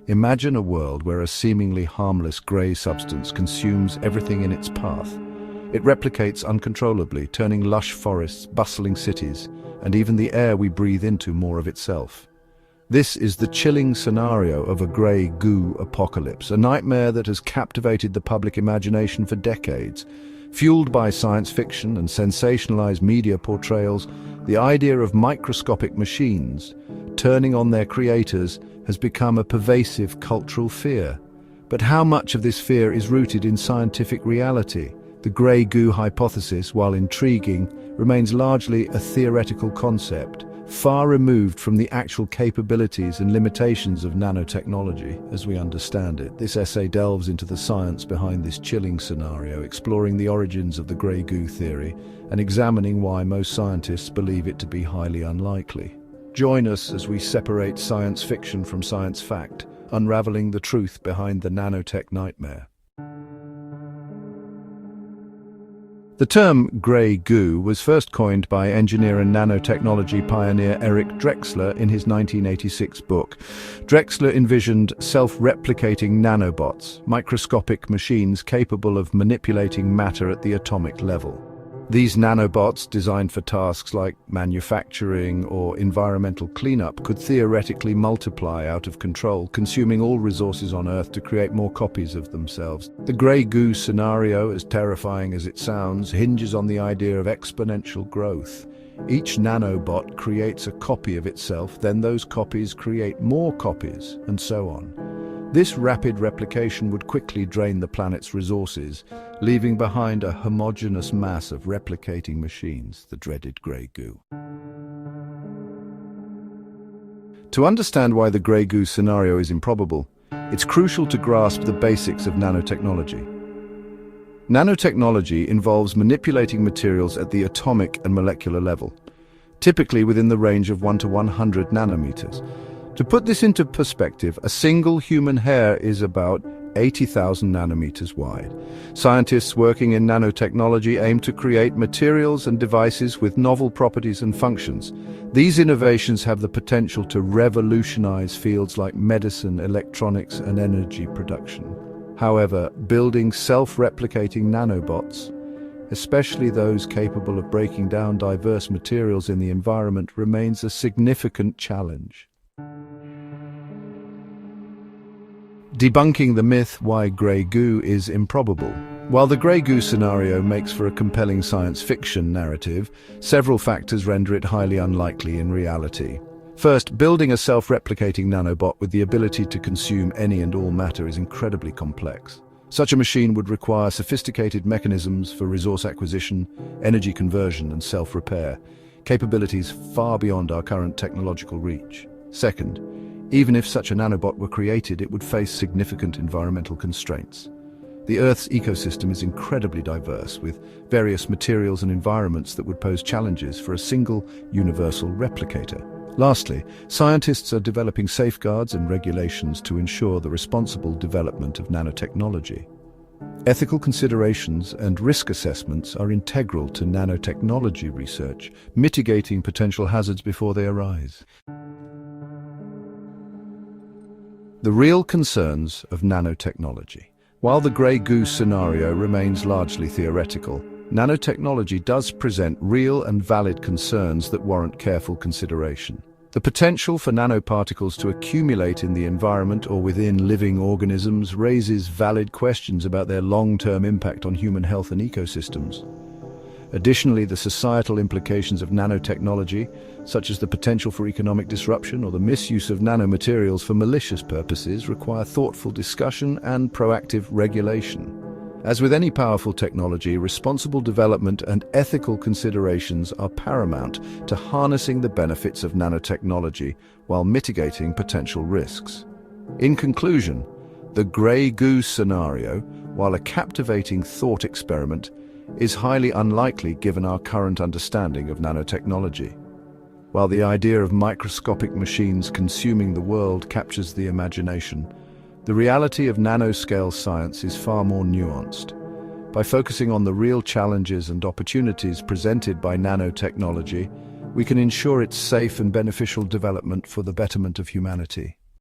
Imagine a world where a seemingly harmless grey substance consumes everything in its path. It replicates uncontrollably, turning lush forests, bustling cities, and even the air we breathe into more of itself. This is the chilling scenario of a Grey Goo Apocalypse, a nightmare that has captivated the public imagination for decades. Fueled by science fiction and sensationalized media portrayals, the idea of microscopic machines turning on their creators has become a pervasive cultural fear. But how much of this fear is rooted in scientific reality? The Grey Goo hypothesis, while intriguing, remains largely a theoretical concept, far removed from the actual capabilities and limitations of nanotechnology as we understand it. This essay delves into the science behind this chilling scenario, exploring the origins of the Grey Goo theory and examining why most scientists believe it to be highly unlikely. Join us as we separate science fiction from science fact, unraveling the truth behind the nanotech nightmare. The term Grey Goo was first coined by engineer and nanotechnology pioneer Eric Drexler in his 1986 book. Drexler envisioned self-replicating nanobots, microscopic machines capable of manipulating matter at the atomic level. These nanobots, designed for tasks like manufacturing or environmental cleanup, could theoretically multiply out of control, consuming all resources on Earth to create more copies of themselves. The Grey Goo scenario, as terrifying as it sounds, hinges on the idea of exponential growth. Each nanobot creates a copy of itself, then those copies create more copies, and so on. This rapid replication would quickly drain the planet's resources, leaving behind a homogeneous mass of replicating machines, the dreaded Grey Goo. To understand why the Grey Goo scenario is improbable, it's crucial to grasp the basics of nanotechnology. Nanotechnology involves manipulating materials at the atomic and molecular level, typically within the range of 1 to 100 nanometers. To put this into perspective, a single human hair is about 80,000 nanometers wide. Scientists working in nanotechnology aim to create materials and devices with novel properties and functions. These innovations have the potential to revolutionize fields like medicine, electronics, and energy production. However, building self-replicating nanobots, especially those capable of breaking down diverse materials in the environment, remains a significant challenge. Debunking the myth why Grey Goo is improbable. While the Grey Goo scenario makes for a compelling science fiction narrative, several factors render it highly unlikely in reality. First, building a self-replicating nanobot with the ability to consume any and all matter is incredibly complex. Such a machine would require sophisticated mechanisms for resource acquisition, energy conversion, and self-repair, capabilities far beyond our current technological reach. Second, even if such a nanobot were created, it would face significant environmental constraints. The Earth's ecosystem is incredibly diverse, with various materials and environments that would pose challenges for a single, universal replicator. Lastly, scientists are developing safeguards and regulations to ensure the responsible development of nanotechnology. Ethical considerations and risk assessments are integral to nanotechnology research, mitigating potential hazards before they arise. The real concerns of nanotechnology. While the Grey Goo scenario remains largely theoretical, nanotechnology does present real and valid concerns that warrant careful consideration. The potential for nanoparticles to accumulate in the environment or within living organisms raises valid questions about their long-term impact on human health and ecosystems. Additionally, the societal implications of nanotechnology, such as the potential for economic disruption or the misuse of nanomaterials for malicious purposes, require thoughtful discussion and proactive regulation. As with any powerful technology, responsible development and ethical considerations are paramount to harnessing the benefits of nanotechnology while mitigating potential risks. In conclusion, the Grey Goo scenario, while a captivating thought experiment, is highly unlikely given our current understanding of nanotechnology. While the idea of microscopic machines consuming the world captures the imagination, the reality of nanoscale science is far more nuanced. By focusing on the real challenges and opportunities presented by nanotechnology, we can ensure its safe and beneficial development for the betterment of humanity.